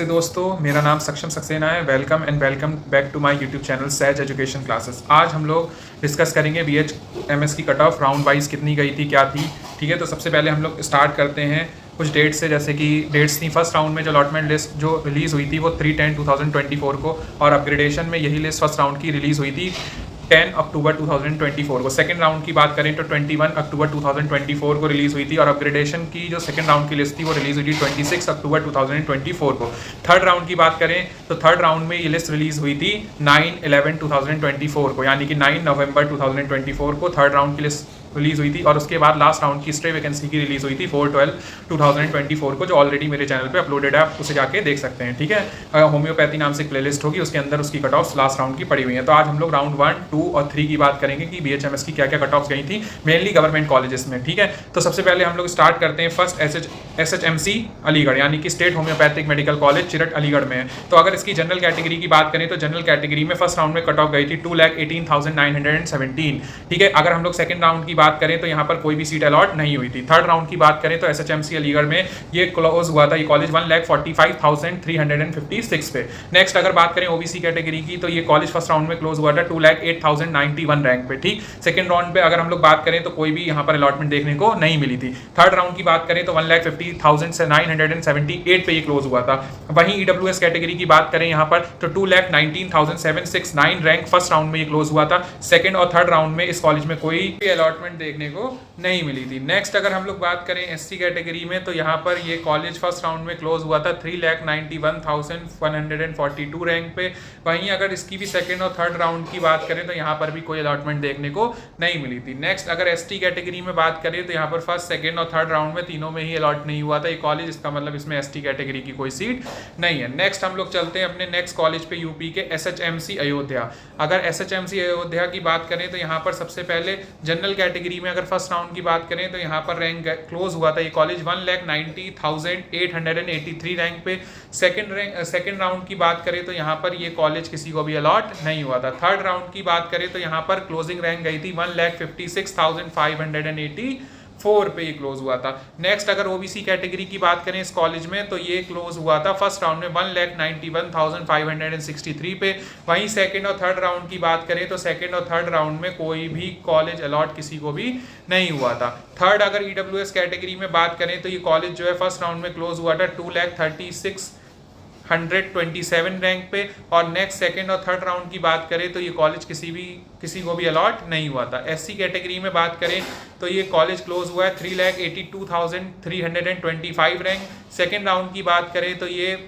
नमस्ते दोस्तों, मेरा नाम सक्षम सक्सेना है। Welcome and welcome back to my YouTube channel Sahaj education classes. आज हम लोग डिस्कस करेंगे BHMS की कट ऑफ राउंड वाइज कितनी गई थी, क्या थी। ठीक है, तो सबसे पहले हम लोग स्टार्ट करते हैं कुछ डेट से। जैसे कि डेट्स थी, फर्स्ट राउंड में जो अलॉटमेंट लिस्ट जो रिलीज़ हुई थी वो 3/10/2024 को, और अपग्रेडेशन में यही लिस्ट फर्स्ट राउंड की रिलीज़ हुई थी 10 अक्टूबर 2024 को। सेकंड राउंड की बात करें तो 21 अक्टूबर 2024 को रिलीज़ हुई थी, और अपग्रेडेशन की जो सेकंड राउंड की लिस्ट थी वो रिलीज़ हुई थी 26 अक्टूबर 2024 को। थर्ड राउंड की बात करें तो थर्ड राउंड में ये लिस्ट रिलीज़ हुई थी 9/11/2024 को, यानी कि 9 नवंबर 2024 को थर्ड राउंड की लिस्ट रिलीज़ हुई थी। और उसके बाद लास्ट राउंड की स्टे वैकेंसी की रिलीज़ हुई थी 4/12/2024 को, जो ऑलरेडी मेरे चैनल पे अपलोडेड है, आप उसे जाके देख सकते हैं। ठीक है, होम्योपैथी नाम से एक प्लेलिस्ट होगी, उसके अंदर उसकी कट ऑफ लास्ट राउंड की पड़ी हुई है। तो आज हम लोग राउंड 1, 2 और 3 की बात करेंगे कि BHMS की क्या क्या कट ऑफ गई थी, मेनली गवर्नमेंट कॉलेजेस में। ठीक है, तो सबसे पहले हम लोग स्टार्ट करते हैं फर्स्ट SHMC अलीगढ़, यानी कि स्टेट होम्योपैथिक मेडिकल कॉलेज चिरट अलीगढ़ में है। तो अगर इसकी जनरल कैटेगरी की बात करें तो जनरल कैटेगरी में फर्स्ट राउंड में कट ऑफ गई थी 2,18,917। ठीक है, अगर हम लोग सेकंड राउंड की बात करें तो यहाँ पर कोई भी सीट अलॉट नहीं हुई थी। थर्ड राउंड की बात करें तो SHMC अलीगढ़ में ये क्लोज हुआ था, ये कॉलेज 1,45,356 पे। नेक्स्ट अगर बात करें OBC कैटेगरी की तो ये कॉलेज फर्स्ट राउंड में क्लोज हुआ था 2,08,091 रैंक पे। ठीक, सेकंड राउंड पे अगर हम लोग बात करें तो कोई भी यहाँ पर अलॉटमेंट देखने को नहीं मिली थी। थर्ड राउंड की बात करें तो 1,50,978 पे ये क्लोज हुआ था। वहीं EWS कैटेगरी की बात करें यहाँ पर तो 2,19,769 रैंक फर्स्ट राउंड में ये क्लोज हुआ था। सेकंड और थर्ड राउंड में इस कॉलेज में कोई भी अलॉटमेंट देखने को नहीं मिली थी। नेक्स्ट अगर हम लोग बात करें SC कैटेगरी में तो यहाँ पर ये कॉलेज फर्स्ट राउंड में क्लोज हुआ था 3,91,142 रैंक पे। वहीं अगर इसकी भी सेकंड और थर्ड राउंड की बात करें तो यहाँ पर भी कोई अलॉटमेंट देखने को नहीं मिली थी। नेक्स्ट अगर ST कैटेगरी में बात करें तो यहाँ पर फर्स्ट, सेकंड और थर्ड राउंड में तीनों में ही अलॉट नहीं हुआ था ये कॉलेज, इसका मतलब इसमें ST कैटेगरी की कोई सीट नहीं है। नेक्स्ट हम लोग चलते हैं अपने नेक्स्ट कॉलेज पे, यूपी के SHMC अयोध्या। अगर SHMC अयोध्या की बात करें तो यहाँ पर सबसे पहले जनरल कैटेगरी में अगर फर्स्ट राउंड की बात करें तो यहाँ पर रैंक क्लोज हुआ था ये कॉलेज 1,90,883 रैंक पे। सेकंड राउंड की बात करें तो यहाँ पर ये कॉलेज किसी को भी अलॉट नहीं हुआ था। थर्ड राउंड की बात करें तो यहाँ पर क्लोजिंग रैंक गई थी 1,56,584 पे ये क्लोज हुआ था। नेक्स्ट अगर OBC कैटेगरी की बात करें इस कॉलेज में तो ये क्लोज हुआ था फर्स्ट राउंड में 1,91,563 पे। वहीं सेकंड और थर्ड राउंड की बात करें तो सेकंड और थर्ड राउंड में कोई भी कॉलेज अलॉट किसी को भी नहीं हुआ था। थर्ड अगर EWS कैटेगरी में बात करें तो ये कॉलेज जो है फर्स्ट राउंड में क्लोज हुआ था 2,36,127 रैंक पे। और नेक्स्ट सेकंड और थर्ड राउंड की बात करें तो ये कॉलेज किसी को भी अलॉट नहीं हुआ था। SC कैटेगरी में बात करें तो ये कॉलेज क्लोज हुआ है 3,82,325 रैंक। सेकंड राउंड की बात करें तो ये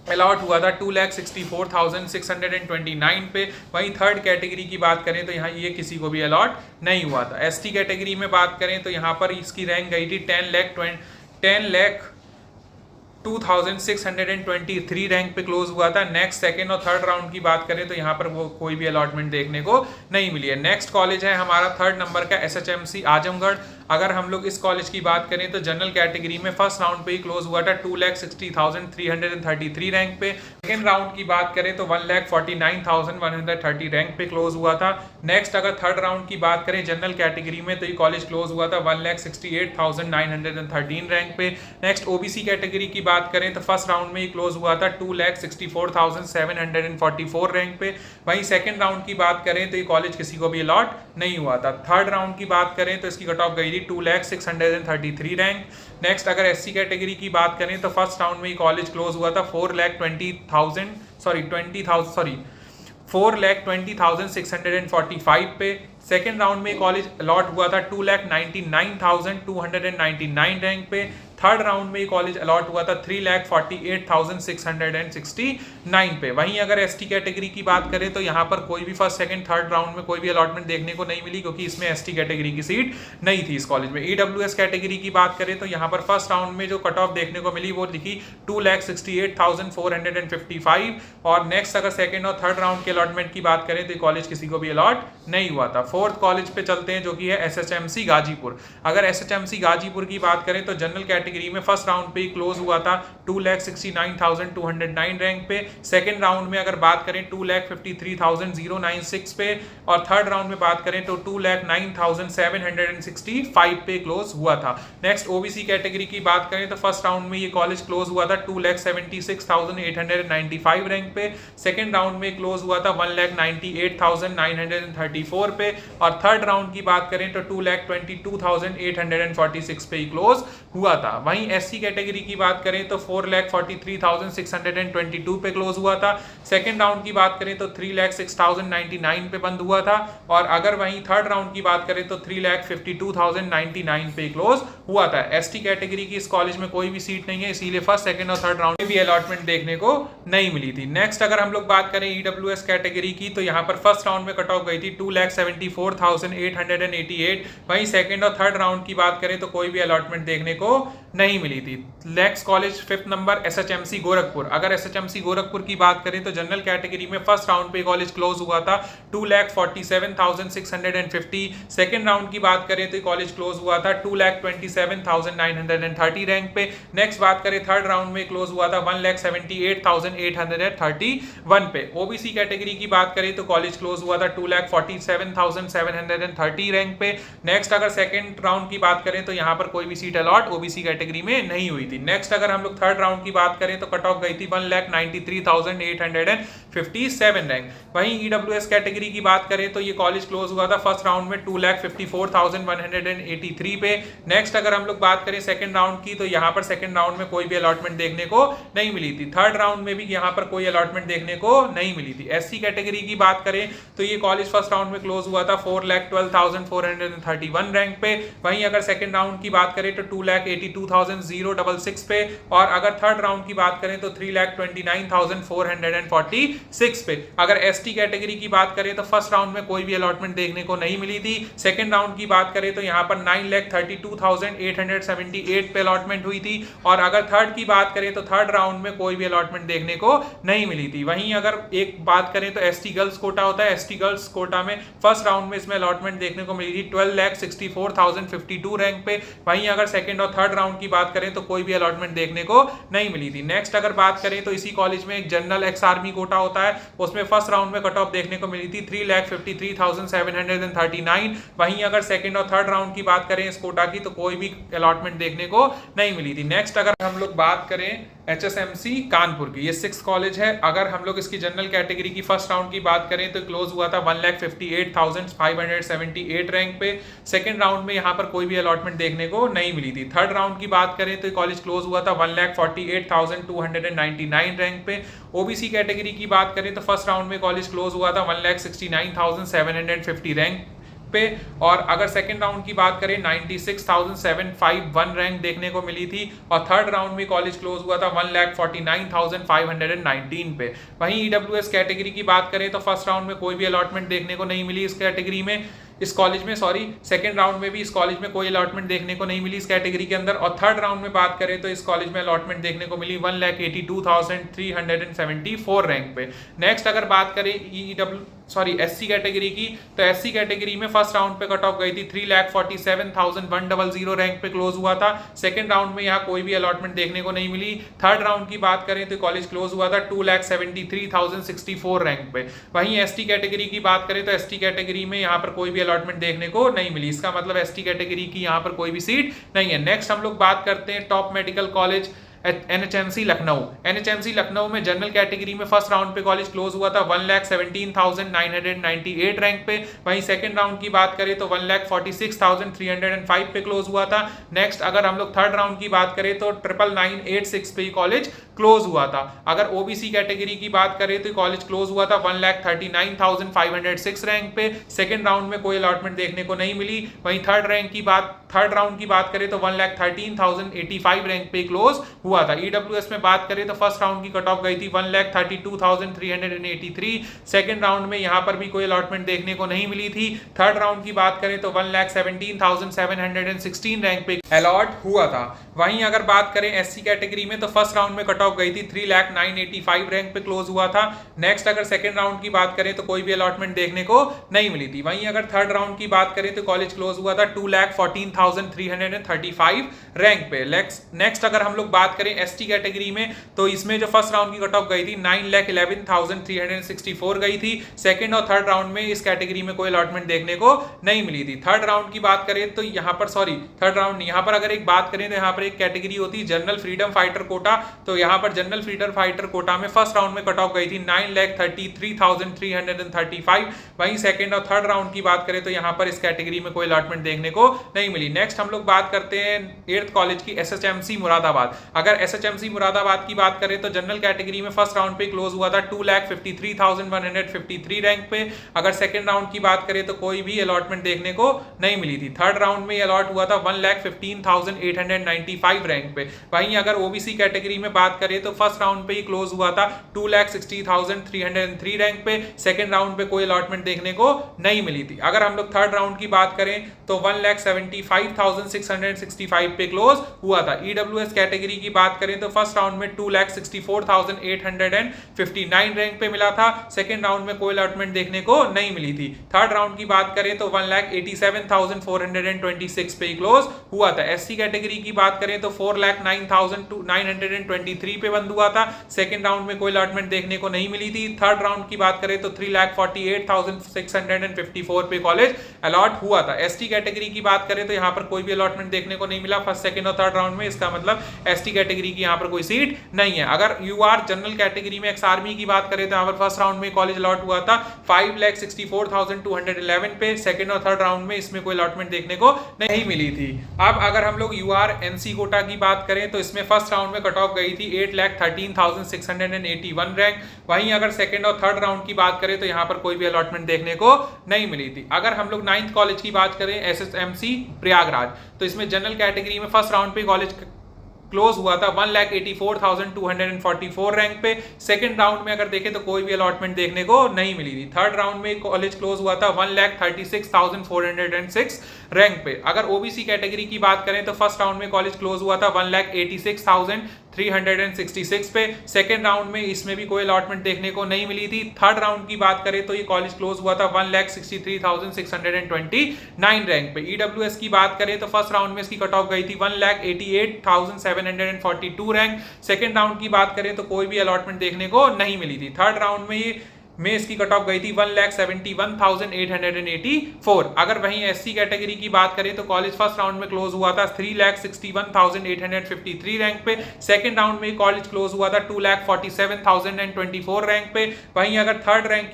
अलॉट हुआ था 2,64,629 पे। वहीं थर्ड कैटेगरी की बात करें तो यहाँ ये किसी को भी अलॉट नहीं हुआ था। ST कैटेगरी में बात करें तो यहाँ पर इसकी रैंक गई थी 10,02,623 रैंक पे क्लोज हुआ था। नेक्स्ट सेकंड और थर्ड राउंड की बात करें तो यहाँ पर वो कोई भी अलॉटमेंट देखने को नहीं मिली है। नेक्स्ट कॉलेज है हमारा थर्ड नंबर का SHMC आजमगढ़। अगर हम लोग इस कॉलेज की बात करें तो जनरल कैटेगरी में फर्स्ट राउंड पे ही क्लोज हुआ था 2,60,333 रैंक पे। सेकंड राउंड की बात करें तो 1,49,130 रैंक पे क्लोज हुआ था। नेक्स्ट अगर थर्ड राउंड की बात करें जनरल कैटेगरी में तो ये कॉलेज क्लोज हुआ था 1,68,913 रैंक पे। नेक्स्ट OBC कैटेगरी की बात करें तो फर्स्ट राउंड में ही क्लोज हुआ था 2,64,744 रैंक पे। वहीं सेकंड राउंड की बात करें तो ये कॉलेज किसी को भी अलॉट नहीं हुआ था। थर्ड राउंड की बात करें तो इसकी कट ऑफ गई 2,06,33 रैंक। नेक्स्ट अगर SC कैटेगरी की बात करें तो फर्स्ट राउंड में ही कॉलेज क्लोज हुआ था 4,20,645 पे। सेकेंड राउंड में कॉलेज अलॉट हुआ था 2,99,299 रैंक पे। थर्ड राउंड में कॉलेज अलॉट हुआ था 3,48,669 पे। वहीं अगर ST कैटेगरी की बात करें तो यहाँ पर कोई भी फर्स्ट, सेकंड, थर्ड राउंड में कोई भी अलॉटमेंट देखने को नहीं मिली, क्योंकि इसमें ST कैटेगरी की सीट नहीं थी इस कॉलेज में। EWS कैटेगरी की बात करें तो यहाँ पर फर्स्ट राउंड में जो कट ऑफ देखने को मिली वो दिखी 2,68,455। और नेक्स्ट अगर सेकंड और थर्ड राउंड के अलॉटमेंट की बात करें तो कॉलेज किसी को भी अलॉट नहीं हुआ था। फोर्थ कॉलेज पे चलते हैं जो कि है SHMC गाजीपुर। अगर SHMC गाजीपुर की बात करें तो जनरल कैटेगरी में फर्स्ट राउंड पे क्लोज हुआ था 2,69,209 रैंक पे। सेकंड राउंड में अगर बात करें 2,53,096 पे, और थर्ड राउंड में बात करें तो 2,09,765 पे क्लोज हुआ था। नेक्स्ट ओबीसी कैटेगरी की बात करें तो फर्स्ट राउंड में ये कॉलेज क्लोज हुआ था 2,76,895 रैंक पे। सेकंड राउंड में क्लोज हुआ था 1,98,934 पे, और थर्ड राउंड की बात करें तो 2,22,846 पे क्लोज हुआ था। वहीं एससी कैटेगरी की बात करें तो 4,43,622 पे क्लोज हुआ था। सेकंड राउंड की बात करें तो 3,06,099 पे बंद हुआ था, और अगर वहीं थर्ड राउंड की बात करें तो 3,52,099 पे क्लोज हुआ था। एसटी कैटेगरी की इस कॉलेज में कोई भी सीट नहीं है, इसीलिए फर्स्ट सेकंड और थर्ड राउंड में भी अलॉटमेंट देखने को नहीं मिली थी। नेक्स्ट अगर हम लोग बात करें ईडब्ल्यूएस कैटेगरी की, तो यहाँ पर फर्स्ट राउंड में कट ऑफ गई थी 2,74,888। वहीं सेकंड और थर्ड राउंड की बात करें तो कोई भी अलॉटमेंट देखने को नहीं मिली थी। Next college fifth number SHMC Gorakhpur. अगर एसएचएमसी गोरखपुर की बात करें तो जनरल कैटेगरी में फर्स्ट राउंड पे कॉलेज क्लोज हुआ था 2,47,650। सेकंड राउंड की बात करें तो कॉलेज क्लोज हुआ था 2,27,930 रैंक पे। नेक्स्ट बात करें थर्ड राउंड में क्लोज हुआ था 1,78,831 पे। ओबीसी कैटेगरी की बात करें तो कॉलेज क्लोज हुआ था 2,47,730 रैंक पे। नेक्स्ट अगर सेकंड राउंड की बात करें तो यहाँ पर कोई भी सीट अलॉट ओबीसी कैटेगरी में नहीं हुई थी। नेक्स्ट अगर हम लोग थर्ड राउंड की बात करें तो कट ऑफ गई थी 1,93,857 रैंक। वहीं ईडब्ल्यूएस कैटेगरी की बात करें तो ये कॉलेज क्लोज हुआ था फर्स्ट राउंड में 2,54,183 पे। नेक्स्ट अगर हम लोग बात करें सेकंड राउंड की, तो यहाँ पर सेकंड राउंड में कोई भी अलॉटमेंट देखने को नहीं मिली थी। थर्ड राउंड में भी यहाँ पर कोई अलॉटमेंट देखने को नहीं मिली थी। एससी कैटेगरी की बात करें तो ये कॉलेज फर्स्ट राउंड में क्लोज हुआ था 4,12,431 रैंक पे। वहीं अगर सेकंड राउंड की बात करें तो 2,82,066 पे, और अगर थर्ड राउंड की बात करें तो 3,29,446 पे। अगर एसटी कैटेगरी की बात करें तो फर्स्ट राउंड में कोई भी अलॉटमेंट देखने को नहीं मिली थी। सेकंड राउंड की बात करें तो यहाँ पर 9,32,878 पे अलॉटमेंट हुई थी, और अगर थर्ड की बात करें तो थर्ड राउंड में कोई भी अलॉटमेंट देखने को नहीं मिली थी। वहीं अगर एक बात करें तो एसटी गर्ल्स कोटा होता है, एसटी गर्ल्स कोटा में फर्स्ट राउंड में इसमें अलॉटमेंट देखने को मिली थी 12,64,052 रैंक पे। वहीं अगर सेकंड और थर्ड राउंड की बात करें तो कोई भी अलॉटमेंट देखने को नहीं मिली थी। नेक्स्ट अगर बात करें तो इसी कॉलेज में एक जनरल एक्स आर्मी कोटा होता है, उसमें फर्स्ट राउंड में कट ऑफ देखने को मिली थी 3,53,739। वहीं अगर सेकंड और थर्ड राउंड की बात करें इस कोटा की तो कोई भी अलॉटमेंट देखने को नहीं मिली थी। नेक्स्ट अगर हम लोग बात करें एचएसएमसी कानपुर की, ये 6th कॉलेज है। अगर हम लोग इसकी जनरल कैटेगरी की फर्स्ट राउंड की बात करें तो क्लोज हुआ था 1,58,578 रैंक पे। सेकंड राउंड में यहाँ पर कोई भी अलॉटमेंट देखने को नहीं मिली थी। थर्ड राउंड की बात करें तो कॉलेज क्लोज हुआ था 1,48,299 रैंक पे। ओबीसी कैटेगरी की बात करें तो फर्स्ट राउंड में कॉलेज क्लोज हुआ था 1,69,750 रैंक पे, और अगर सेकंड राउंड की बात करें 96,751 रैंक देखने को मिली थी, और थर्ड राउंड में कॉलेज क्लोज हुआ था 1,49,519 पे। वहीं ईडब्ल्यूएस कैटेगरी की बात करें तो फर्स्ट राउंड में कोई भी अलॉटमेंट देखने को नहीं मिली इस कैटेगरी में, इस कॉलेज में सेकंड राउंड में भी इस कॉलेज में कोई अलॉटमेंट देखने को नहीं मिली इस कैटेगरी के अंदर, और थर्ड राउंड में बात करें तो इस कॉलेज में अलॉटमेंट देखने को मिली 1,82,374 रैंक पे। नेक्स्ट अगर बात करें एससी कैटेगरी की, तो एससी कैटेगरी में फर्स्ट राउंड पे कट ऑफ गई थी 3,47,100 रैंक पे क्लोज हुआ था। सेकंड राउंड में यहाँ कोई भी अलॉटमेंट देखने को नहीं मिली। थर्ड राउंड की बात करें तो कॉलेज क्लोज हुआ था 2,73,064 रैंक पे। वहीं एसटी कैटेगरी की बात करें तो एसटी कैटेगरी में यहाँ पर कोई भी अलॉटमेंट देखने को नहीं मिली। इसका मतलब एसटी कैटेगरी की यहाँ पर कोई भी सीट नहीं है। नेक्स्ट हम लोग बात करते हैं top medical college NHMC Lucknow. NHMC Lucknow में जनरल कैटेगरी में फर्स्ट राउंड पे कॉलेज क्लोज हुआ था 1,17,998 रैंक पे। वहीं सेकंड राउंड की बात करें तो 1,46,305 पे क्लोज हुआ था। नेक्स्ट अगर हम लोग थर्ड राउंड की बात करें तो 9,986 पे कॉलेज क्लोज हुआ था। अगर ओबीसी कैटेगरी की बात करें तो कॉलेज क्लोज हुआ था 1,39,506 रैंक पे। सेकंड राउंड में कोई अलॉटमेंट देखने को नहीं मिली। वहीं थर्ड राउंड की बात करें तो 1,13,085 रैंक पे क्लोज हुआ था। ईडब्ल्यूएस में बात करें तो फर्स्ट राउंड की कट ऑफ गई थी 1,32,383। सेकंड राउंड में यहां पर भी कोई अलॉटमेंट देखने को नहीं मिली थी। थर्ड राउंड की बात करें तो 1,17,716 रैंक पे अलॉट हुआ था। वहीं अगर बात करें एससी कैटेगरी में तो फर्स्ट राउंड में कट ऑफ गई थी 3,09,85 रैंक पे क्लोज हुआ था। नेक्स्ट अगर सेकंड राउंड की बात करें तो कोई भी अलॉटमेंट देखने को नहीं मिली थी। वहीं अगर थर्ड राउंड की बात करें तो कॉलेज क्लोज हुआ था 2,14,335 रैंक पे। नेक्स्ट अगर हम लोग बात करें एसटी कैटेगरी में तो इसमें जो फर्स्ट राउंड की कट ऑफ गई थी 9,11,364 गई थी। सेकंड और थर्ड राउंड में इस कैटेगरी में कोई अलॉटमेंट देखने को नहीं मिली थी। थर्ड राउंड की बात करें तो यहाँ पर थर्ड राउंड यहाँ पर अगर एक बात करें तो यहाँ पर एक कैटेगरी होती है जनरल फ्रीडम फाइटर कोटा। तो यहाँ पर जनरल फ्रीडम फाइटर कोटा में फर्स्ट राउंड में कट ऑफ गई थी 9,33,335। वहीं सेकंड और थर्ड राउंड की बात करें तो यहाँ पर इस कैटेगरी में कोई अलॉटमेंट देखने को नहीं मिली। नेक्स्ट हम लोग बात करते हैं 8th कॉलेज की एसएचएमसी मुरादाबाद। अगर एसएचएमसी मुरादाबाद की बात करें तो जनरल कैटेगरी में फर्स्ट राउंड पे क्लोज हुआ था 2,53,153 रैंक पे। अगर सेकंड राउंड की बात करें तो कोई भी अलॉटमेंट देखने को नहीं मिली थी। थर्ड राउंड में अलॉट हुआ था 1,15,895 रैंक पे। वहीं अगर ओबीसी कैटेगरी में बात करें तो फर्स्ट राउंड पे ही क्लोज हुआ था 2,60,303 रैंक पे। सेकंड राउंड पे कोई अलॉटमेंट देखने को नहीं मिली थी। अगर हम लोग थर्ड राउंड की बात करें तो 1,75,665 पे क्लोज हुआ था। ईडब्ल्यूएस कैटेगरी की बात करें तो फर्स्ट राउंड में 2,64,859 रैंक पे मिला था। सेकंड राउंड में कोई अलॉटमेंट देखने को नहीं मिली थी। थर्ड राउंड की बात करें तो 1,87,426 पे क्लोज हुआ था। एससी कैटेगरी की बात करें तो 4,09,923 पे बंद हुआ था। सेकंड राउंड में कोई अलॉटमेंट देखने को नहीं मिली थी। थर्ड राउंड की बात करें तो 3,48,654 पे कॉलेज अलॉट हुआ था। एसटी कैटेगरी की बात करें तो यहाँ पर कोई भी अलॉटमेंट देखने को नहीं मिला फर्स्ट सेकंड और थर्ड राउंड में। इसका मतलब एसटी कैटेगरी की यहाँ पर कोई सीट नहीं है। अगर यूआर जनरल कैटेगरी में एक्स आर्मी की बात करें तो यहाँ पर फर्स्ट राउंड में कॉलेज अलॉट हुआ था 5,64,211 पे। सेकंड और थर्ड राउंड में इसमें कोई अलॉटमेंट देखने को नहीं मिली थी। अब अगर हम लोग यूआर एनसी कोटा की बात करें तो इसमें फर्स्ट राउंड में कट ऑफ गई थी 8,13,681 रैंक। वहीं अगर सेकंड और थर्ड राउंड की बात करें तो यहाँ पर कोई भी अलॉटमेंट देखने को नहीं मिली थी। अगर हम लोग 9th कॉलेज की बात करें एसएसएमसी प्रयागराज तो इसमें जनरल कैटेगरी में फर्स्ट राउंड पे कॉलेज क्लोज हुआ था 1,84,244 रैंक पे। सेकंड राउंड में अगर देखें तो कोई भी अलॉटमेंट देखने को नहीं मिली थी। थर्ड राउंड में कॉलेज क्लोज हुआ था 1,36,406 रैंक पे। अगर ओबीसी कैटेगरी की बात करें तो फर्स्ट राउंड में कॉलेज क्लोज हुआ था 1,86,366 पे। सेकंड राउंड में इसमें भी कोई अलॉटमेंट देखने को नहीं मिली थी। थर्ड राउंड की बात करें तो ये कॉलेज क्लोज हुआ था 1,63,629 रैंक पे। ईडब्ल्यूएस की बात करें तो फर्स्ट राउंड में इसकी कट ऑफ गई थी 1,88,742 रैंक। सेकंड राउंड की बात करें तो कोई भी अलॉटमेंट देखने को नहीं मिली थी। थर्ड राउंड में इसकी कट ऑफ गई थी 1,71,884। अगर वहीं एससी कैटेगरी की बात करें तो कॉलेज फर्स्ट राउंड में क्लोज हुआ था 3,61,853 रैंक पे। सेकंड राउंड में कॉलेज क्लोज हुआ था 2,47,024 रैंक पे। वहीं अगर थर्ड राउंड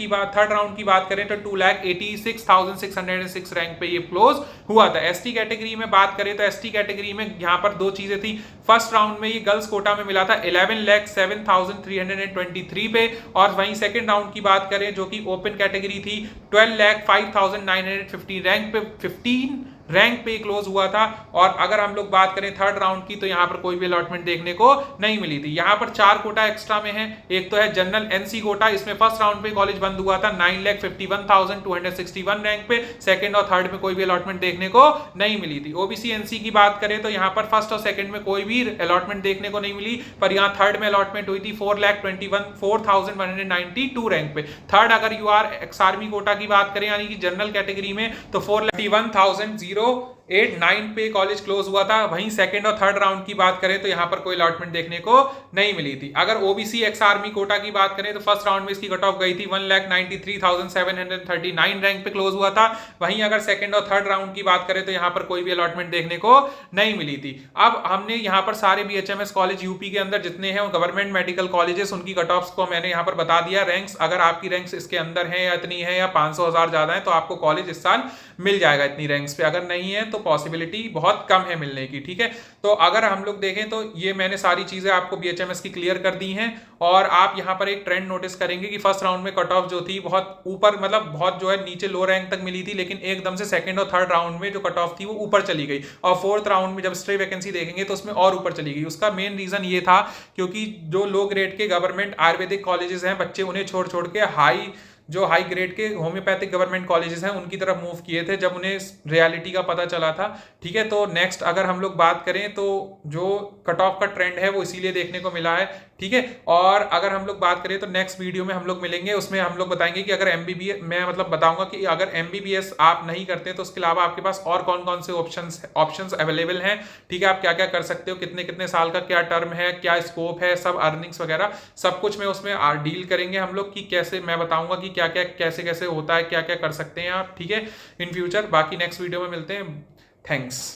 की बात करें तो 2,86,606 रैंक पे ये क्लोज हुआ था। एसटी कैटेगरी में बात करें तो एसटी कैटेगरी में यहाँ पर दो चीजें थी। फर्स्ट राउंड में ये गर्ल्स कोटा में मिला था 11,07,323 पे और वहीं सेकंड राउंड की बात करें जो कि ओपन कैटेगरी थी 12,05,950 रैंक पे 15 रैंक पे क्लोज हुआ था। और अगर हम लोग बात करें थर्ड राउंड की तो यहाँ पर कोई भी अलॉटमेंट देखने को नहीं मिली थी। यहाँ पर 4 कोटा एक्स्ट्रा में है। एक तो है जनरल एनसी कोटा, इसमें फर्स्ट राउंड पे कॉलेज बंद हुआ था 9,51,261 रैंक पे। सेकंड और थर्ड में कोई भी अलॉटमेंट देखने को नहीं मिली थी। ओबीसी एनसी की बात करें तो यहाँ पर फर्स्ट और सेकंड में कोई भी अलॉटमेंट देखने को नहीं मिली, पर यहाँ थर्ड में अलॉटमेंट हुई थी 4,21,492 रैंक पे। थर्ड अगर यूआर एक्स आर्मी कोटा की बात करें यानी कि जनरल कैटेगरी में तो 4,31,089 पे कॉलेज क्लोज हुआ था। वहीं सेकंड और थर्ड राउंड की बात करें तो यहाँ पर कोई अलॉटमेंट देखने को नहीं मिली थी। अगर ओबीसी एक्स आर्मी कोटा की बात करें तो फर्स्ट राउंड में इसकी कट ऑफ गई थी 1,93,739 रैंक पे क्लोज हुआ था। वहीं अगर सेकंड और थर्ड राउंड की बात करें तो यहाँ पर कोई भी अलॉटमेंट देखने को नहीं मिली थी। अब हमने यहाँ पर सारे बीएचएमएस कॉलेज यूपी के अंदर जितने हैं गवर्नमेंट मेडिकल कॉलेजेस उनकी कट ऑफ्स को मैंने यहाँ पर बता दिया। रैंक्स अगर आपकी रैंक्स इसके अंदर है या इतनी है या 500,000 ज्यादा है तो आपको कॉलेज इस साल मिल जाएगा इतनी रैंक्स पे। अगर नहीं है तो पॉसिबिलिटी बहुत कम है मिलने की। ठीक है, तो अगर हम लोग देखें तो ये मैंने सारी चीजें आपको बीएचएमएस की क्लियर कर दी हैं। और आप यहाँ पर एक ट्रेंड नोटिस करेंगे कि फर्स्ट राउंड में कट ऑफ जो थी बहुत ऊपर, मतलब बहुत जो है नीचे लो रैंक तक मिली थी, लेकिन एकदम से सेकंड और थर्ड राउंड में जो कट ऑफ थी वो ऊपर चली गई और फोर्थ राउंड में जब स्ट्रे वैकेंसी देखेंगे तो उसमें और ऊपर चली गई। उसका मेन रीजन ये था क्योंकि जो लो ग्रेड के गवर्नमेंट आयुर्वेदिक कॉलेजेस हैं, बच्चे उन्हें छोड़ छोड़ के हाई जो हाई ग्रेड के होम्योपैथिक गवर्नमेंट कॉलेजेस हैं उनकी तरफ मूव किए थे जब उन्हें रियलिटी का पता चला था। ठीक है, तो नेक्स्ट अगर हम लोग बात करें तो जो कट ऑफ का ट्रेंड है वो इसीलिए देखने को मिला है। ठीक है, और अगर हम लोग बात करें तो नेक्स्ट वीडियो में हम लोग मिलेंगे, उसमें हम लोग बताएंगे कि अगर एमबीबीएस, मैं मतलब बताऊंगा कि अगर एमबीबीएस आप नहीं करते तो उसके अलावा आपके पास और कौन कौन से ऑप्शंस अवेलेबल हैं। ठीक है, आप क्या क्या कर सकते हो, कितने कितने साल का क्या टर्म है, क्या स्कोप है, सब अर्निंग्स वगैरह सब कुछ में उसमें डील करेंगे हम लोग कि कैसे, मैं बताऊंगा कि क्या क्या कैसे कैसे होता है, क्या क्या कर सकते हैं आप। ठीक है, इन फ्यूचर। बाकी नेक्स्ट वीडियो में मिलते हैं। थैंक्स।